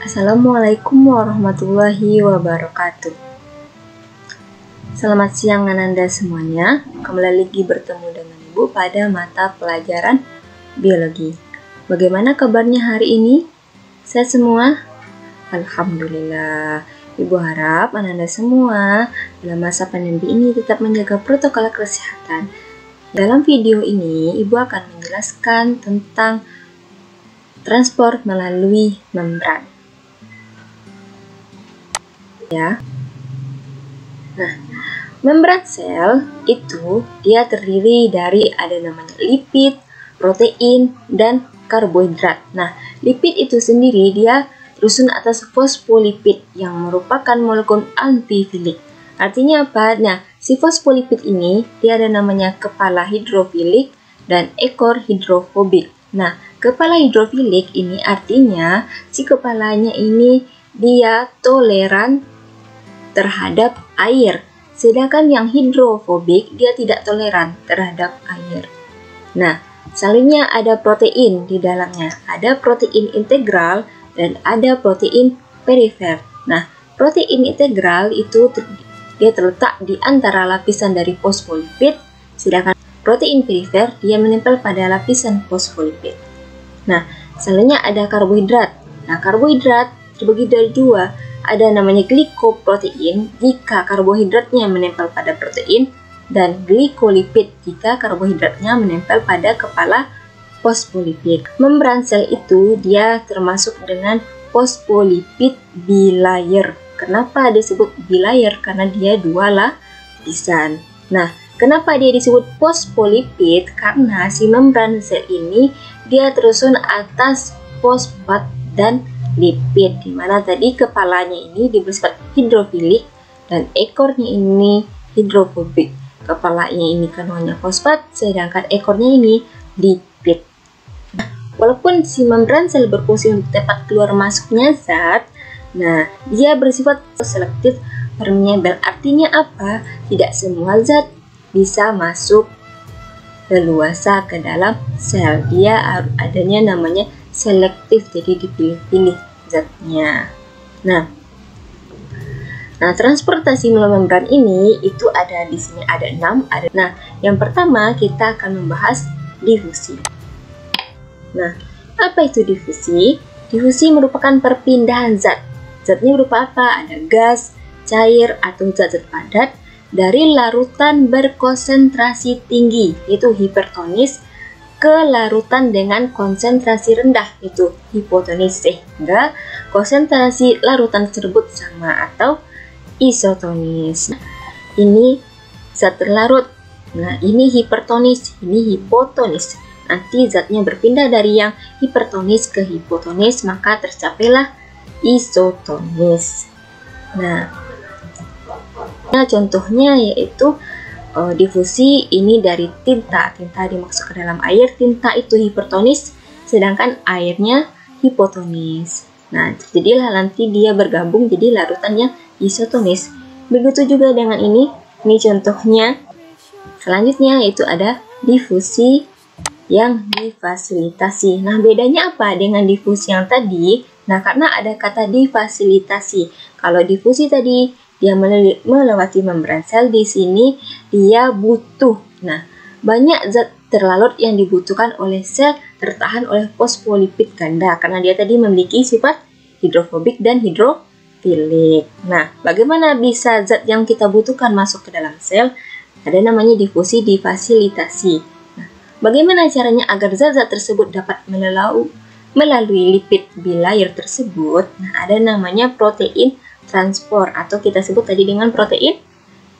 Assalamualaikum warahmatullahi wabarakatuh. Selamat siang Ananda semuanya. Kembali lagi bertemu dengan Ibu pada mata pelajaran biologi. Bagaimana kabarnya hari ini? Sehat semua? Alhamdulillah. Ibu harap Ananda semua dalam masa pandemi ini tetap menjaga protokol kesehatan. Dalam video ini, Ibu akan menjelaskan tentang transport melalui membran. Ya. Nah, membran sel itu dia terdiri dari ada namanya lipid, protein, dan karbohidrat. Nah, lipid itu sendiri dia tersusun atas fosfolipid yang merupakan molekul antifilik. Artinya apa? Nah, si fosfolipid ini dia ada namanya kepala hidrofilik dan ekor hidrofobik. Nah, kepala hidrofilik ini artinya si kepalanya ini dia toleran terhadap air. Sedangkan yang hidrofobik dia tidak toleran terhadap air. Nah, selanjutnya ada protein di dalamnya. Ada protein integral dan ada protein perifer. Nah, protein integral itu dia terletak di antara lapisan dari fosfolipid, sedangkan protein perifer dia menempel pada lapisan fosfolipid. Nah, selanjutnya ada karbohidrat. Nah, karbohidrat terbagi dari dua. Ada namanya glikoprotein jika karbohidratnya menempel pada protein, dan glikolipid jika karbohidratnya menempel pada kepala fosfolipid. Membran sel itu dia termasuk dengan fosfolipid bilayer. Kenapa disebut bilayer? Karena dia dua lapisan. Nah, kenapa dia disebut fosfolipid? Karena si membran sel ini dia tersusun atas fosfat dan lipid, dimana tadi kepalanya ini bersifat hidrofilik dan ekornya ini hidrofobik. Kepalanya ini kandungannya fosfat, sedangkan ekornya ini lipid. Walaupun si membran sel berfungsi untuk tempat keluar masuknya zat, nah dia bersifat selektif permeabel. Artinya apa? Tidak semua zat bisa masuk leluasa ke dalam sel. Dia adanya namanya selektif, jadi dipilih-pilih zatnya. Nah, transportasi melalui membran ini itu ada di sini ada 6. Nah, yang pertama kita akan membahas difusi. Nah, apa itu difusi? Difusi merupakan perpindahan zat. Zatnya berupa apa? Ada gas, cair, atau zat-zat padat dari larutan berkonsentrasi tinggi, yaitu hipertonis, ke larutan dengan konsentrasi rendah, yaitu hipotonis, sehingga konsentrasi larutan tersebut sama atau isotonis. Ini zat terlarut. Nah, ini hipertonis, ini hipotonis. Nanti zatnya berpindah dari yang hipertonis ke hipotonis, maka tercapailah isotonis. Nah, contohnya yaitu difusi ini dari tinta. Tinta dimasukkan ke dalam air, tinta itu hipertonis, sedangkan airnya hipotonis. Nah, jadilah nanti dia bergabung jadi larutan yang isotonis. Begitu juga dengan ini contohnya. Selanjutnya yaitu ada difusi yang difasilitasi. Nah, bedanya apa dengan difusi yang tadi? Nah, karena ada kata difasilitasi. Kalau difusi tadi dia melewati membran sel, di sini dia butuh. Nah, banyak zat terlarut yang dibutuhkan oleh sel tertahan oleh fosfolipid ganda karena dia tadi memiliki sifat hidrofobik dan hidrofilik. Nah, bagaimana bisa zat yang kita butuhkan masuk ke dalam sel? Ada namanya difusi difasilitasi. Nah, bagaimana caranya agar zat-zat tersebut dapat melalui lipid bilayer tersebut? Nah, ada namanya protein transport atau kita sebut tadi dengan protein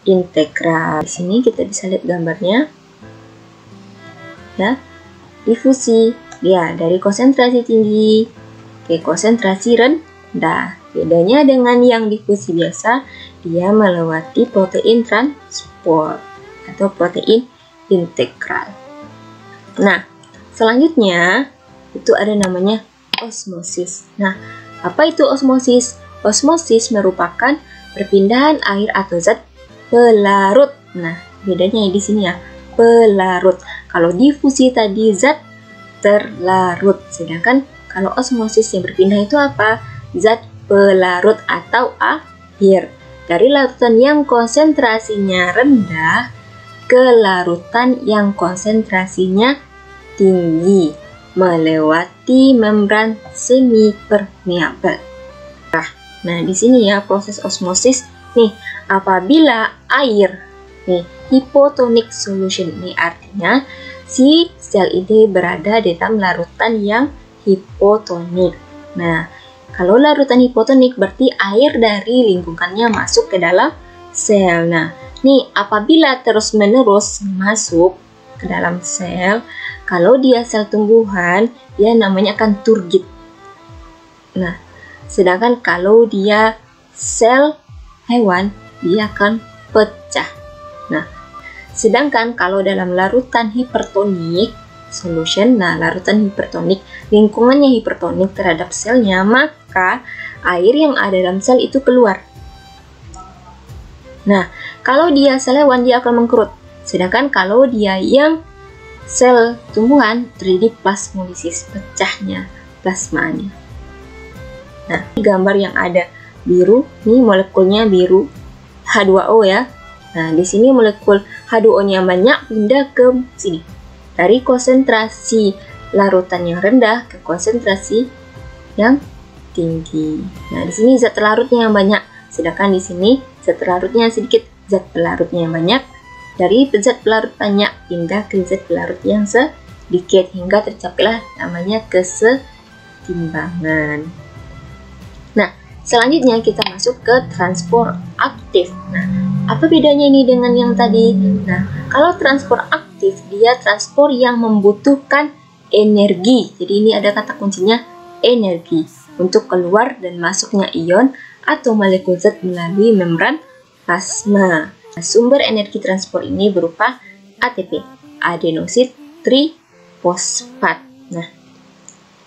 integral. Di sini kita bisa lihat gambarnya. Ya, difusi dia dari konsentrasi tinggi ke konsentrasi rendah. Bedanya dengan yang difusi biasa, dia melewati protein transport atau protein integral. Nah, selanjutnya itu ada namanya osmosis. Nah, apa itu osmosis? Osmosis merupakan perpindahan air atau zat pelarut. Nah, bedanya di sini ya, pelarut. Kalau difusi tadi zat terlarut, sedangkan kalau osmosis yang berpindah itu apa? zat pelarut atau air. Dari larutan yang konsentrasinya rendah ke larutan yang konsentrasinya tinggi melewati membran semipermeabel. Nah, di sini ya proses osmosis nih, apabila air nih hypotonic solution ini artinya si sel ini berada di dalam larutan yang hipotonik. Nah, kalau larutan hipotonik berarti air dari lingkungannya masuk ke dalam sel. Nah, nih apabila terus-menerus masuk ke dalam sel, kalau dia sel tumbuhan, dia namanya akan turgid. Nah, sedangkan kalau dia sel hewan, dia akan pecah. Nah, sedangkan kalau dalam larutan hipertonik solution, nah larutan hipertonik, lingkungannya hipertonik terhadap selnya, maka air yang ada dalam sel itu keluar. Nah, kalau dia sel hewan, dia akan mengkerut. Sedangkan kalau dia yang sel tumbuhan, terjadi plasmolisis, pecahnya plasmanya. Nah, gambar yang ada biru, ini molekulnya biru, H2O ya. Nah, di sini molekul H2O-nya banyak pindah ke sini. Dari konsentrasi larutan yang rendah ke konsentrasi yang tinggi. Nah, di sini zat larutnya yang banyak, sedangkan di sini zat larutnya sedikit, zat pelarutnya yang banyak. Dari zat pelarut banyak pindah ke zat pelarut yang sedikit hingga tercapailah namanya kesetimbangan. Nah, selanjutnya kita masuk ke transport aktif. Nah, apa bedanya ini dengan yang tadi? Nah, kalau transport aktif, dia transport yang membutuhkan energi. Jadi ini ada kata kuncinya energi untuk keluar dan masuknya ion atau molekul zat melalui membran plasma. Nah, sumber energi transport ini berupa ATP, adenosid trifosfat. Nah,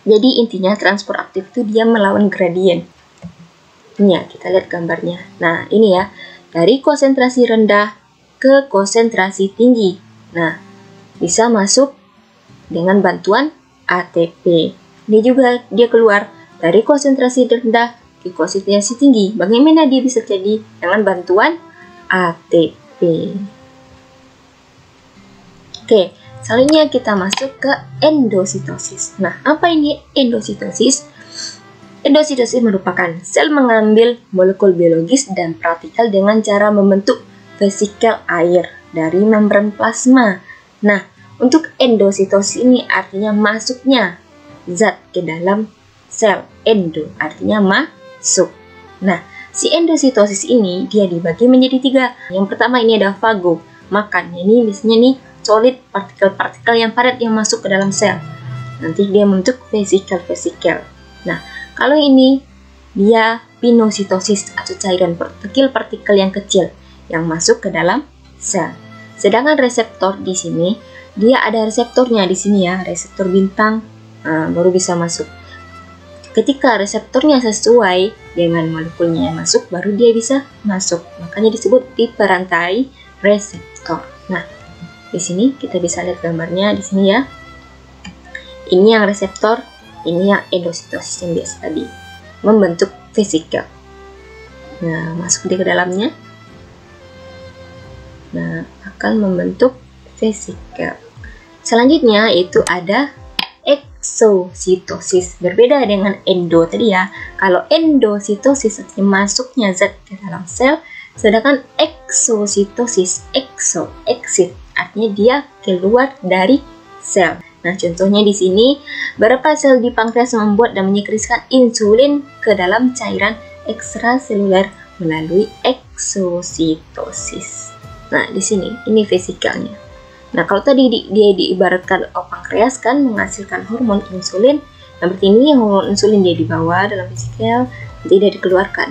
jadi intinya transport aktif itu dia melawan gradien. Ini ya, kita lihat gambarnya. Nah, ini ya, dari konsentrasi rendah ke konsentrasi tinggi. Nah, bisa masuk dengan bantuan ATP. Ini juga dia keluar dari konsentrasi rendah ke konsentrasi tinggi. Bagaimana dia bisa jadi dengan bantuan ATP? Oke, selanjutnya kita masuk ke endositosis. Nah, apa ini endositosis? Endositosis merupakan sel mengambil molekul biologis dan partikel dengan cara membentuk vesikel air dari membran plasma. Nah, untuk endositosis ini artinya masuknya zat ke dalam sel. Endo artinya masuk. Nah, si endositosis ini dia dibagi menjadi 3. Yang pertama ini ada fago, makan. Ini biasanya nih solid, partikel-partikel yang padat yang masuk ke dalam sel. Nanti dia membentuk vesikel-vesikel. Nah, kalau ini dia pinositosis atau cairan partikel-partikel yang kecil yang masuk ke dalam sel. Sedangkan reseptor di sini dia ada reseptornya di sini ya, reseptor bintang baru bisa masuk. Ketika reseptornya sesuai dengan molekulnya yang masuk, baru dia bisa masuk. Makanya disebut di perantai reseptor. Nah, di sini kita bisa lihat gambarnya di sini ya. Ini yang reseptor, ini yang endositosis yang biasa tadi, membentuk vesikel. Nah, masuk dia ke dalamnya. Nah, akan membentuk vesikel. Selanjutnya itu ada eksositosis. Berbeda dengan endo tadi ya. Kalau endositosis artinya masuknya zat ke dalam sel, sedangkan eksositosis, exit artinya dia keluar dari sel. Nah, contohnya di sini, beberapa sel di pankreas membuat dan menyekresikan insulin ke dalam cairan ekstraseluler melalui eksositosis. Nah, di sini ini vesikelnya. Nah, kalau tadi dia diibaratkan pankreas kan menghasilkan hormon insulin, nah berarti ini yang hormon insulin dia dibawa dalam vesikel, nanti dia dikeluarkan.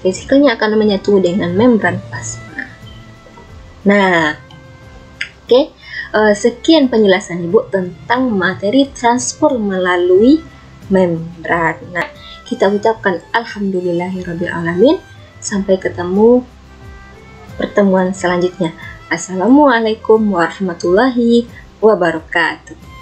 Vesikelnya akan menyatu dengan membran plasma. Nah, oke. Sekian penjelasan Ibu tentang materi transport melalui membran. Nah, kita ucapkan alhamdulillahirrabbilalamin. Sampai ketemu pertemuan selanjutnya. Assalamualaikum warahmatullahi wabarakatuh.